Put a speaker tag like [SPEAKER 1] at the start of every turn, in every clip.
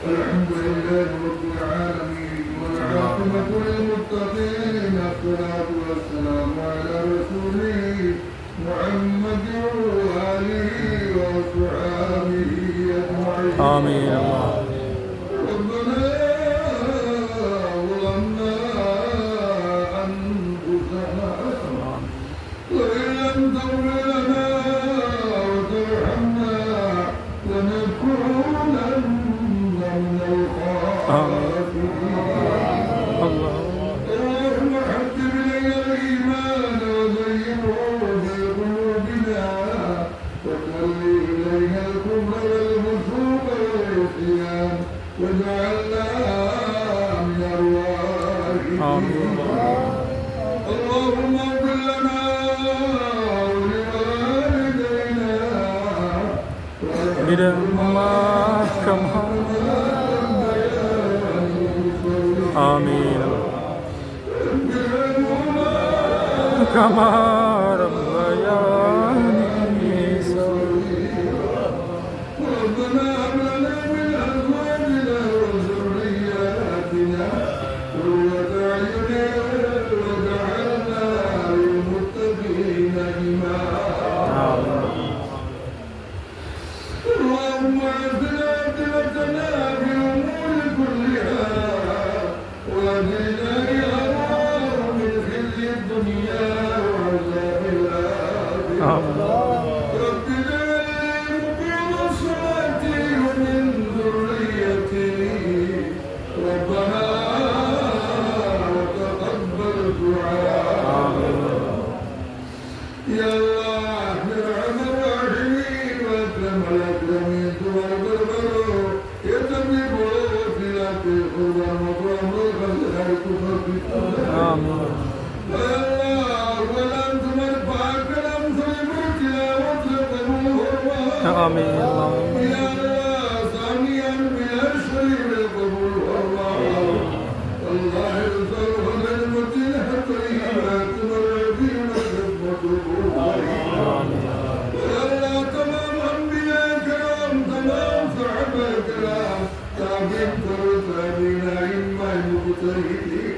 [SPEAKER 1] الحمد لله رب العالمين والعاقبة للمتقين الصلاة والسلام على رسوله محمد وآله وصحبه أجمعين.
[SPEAKER 2] آمين.
[SPEAKER 1] ربنا ظلمنا أنفسنا وإن لم تغفر لنا وترحمنا لنكونن من الخاسرين. اللهم حبب إلينا الإيمان وزينه في قلوبنا وكره إلينا الكفر والفسوق والعصيان واجعلنا من الراشدين. اللهم اغفر لنا ولوالدينا
[SPEAKER 2] برحمة كما آمين كما ربياني صغيرا.
[SPEAKER 1] ربنا هب لنا من أزواجنا وذرياتنا قرة أعين واجعلنا للمتقين إماما. اللهم اعزنا عاقبتنا في الأمور كلها واهدنا إلى من خزي الدنيا وعذاب الآخرة. رب اجعلني مقيم الصلاة ومن ذريتي ربنا وتقبل دعاء. يا الله يا أرحم الراحمين وأكرم الأكرمين تواب البر يتمم وفلاك القربى مقام الخير تخفف
[SPEAKER 2] آمين.
[SPEAKER 1] يا الله ولن تمرفع كلام صيبر تلاوة قبول
[SPEAKER 2] آمين.
[SPEAKER 1] يا الله ثانيا بلا شريك قبول الله يرزق غنيمة الحقيقة تمر فينا خدمة يا الله تمام أنبياء كرام تمام صحابة كرام تابعين تابعين أئمة مجتهدين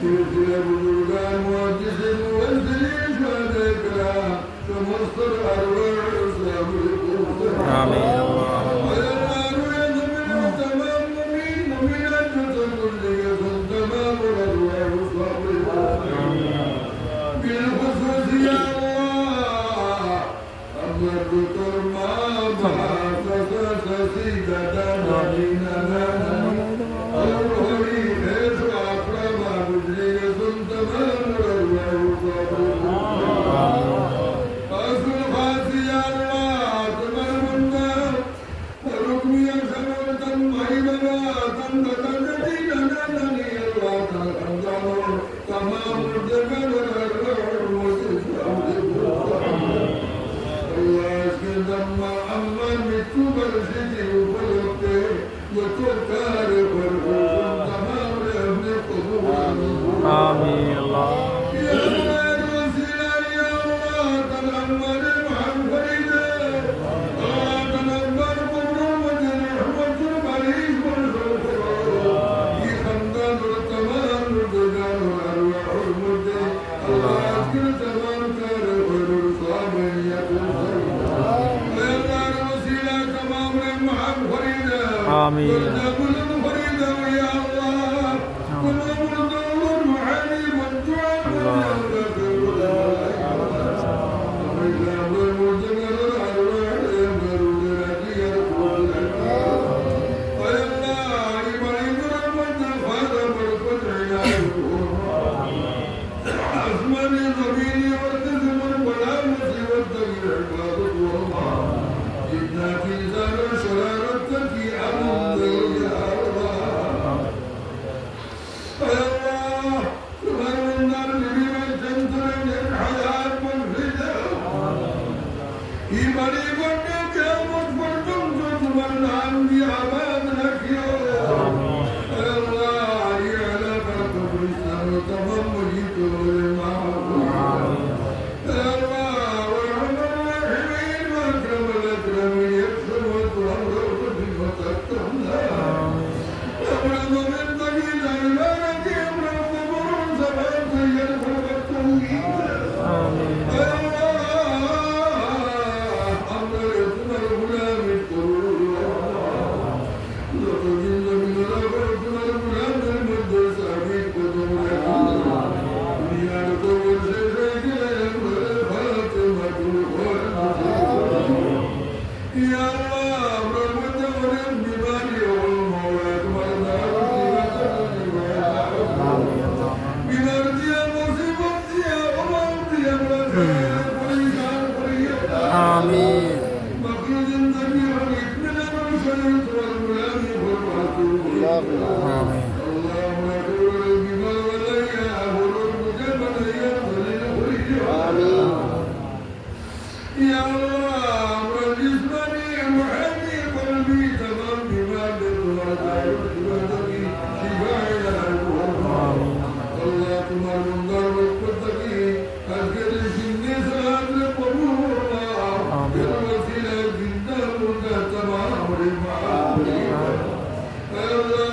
[SPEAKER 1] سلسلة بزرگان معجزين منزلين شهداء كرام تمصر أرواح أصحاب القبور.
[SPEAKER 2] آمين.
[SPEAKER 1] يا الله روية من تمام مؤمن مؤمنات كل يوم تمام الأرواح أصحاب القبور. بالخصوص يا الله الدكتور ما بعث سيدنا ديننا الروحي ليس أقرب مجلس تمام الأرواح أصحاب القبور. أصل خاصي يا الله تمام النار ركمي سموة مهيمنا تنتهي لنا الله تمام الجبل الأرواح الله يسلم أما مكتوب الشيء وفلته وتكار فرقهم تمام لأهل القبور.
[SPEAKER 2] آمين.
[SPEAKER 1] يا الله الوسيلة يا الله تنمر محمد فريدة تنمر قبر مدن رحمة المريض والفقراء يخندن تمام الرجال والأرواح المدن الله يذكر تمام كار والرصاب يقول
[SPEAKER 2] آمين.
[SPEAKER 1] يا الله تمام الدور معاني والدعاء الصلاة والغلام والمعصوم
[SPEAKER 2] آمين
[SPEAKER 1] اللهم اغفر بما وليا ورب من يغفر يا الله وجسمني وحدي قلبي تمام بما بالوعد وعدك شفاء الله تمام الدار والقدك أذكر سني صلاة القبور بالوسيلة جدا تمام المعاد الله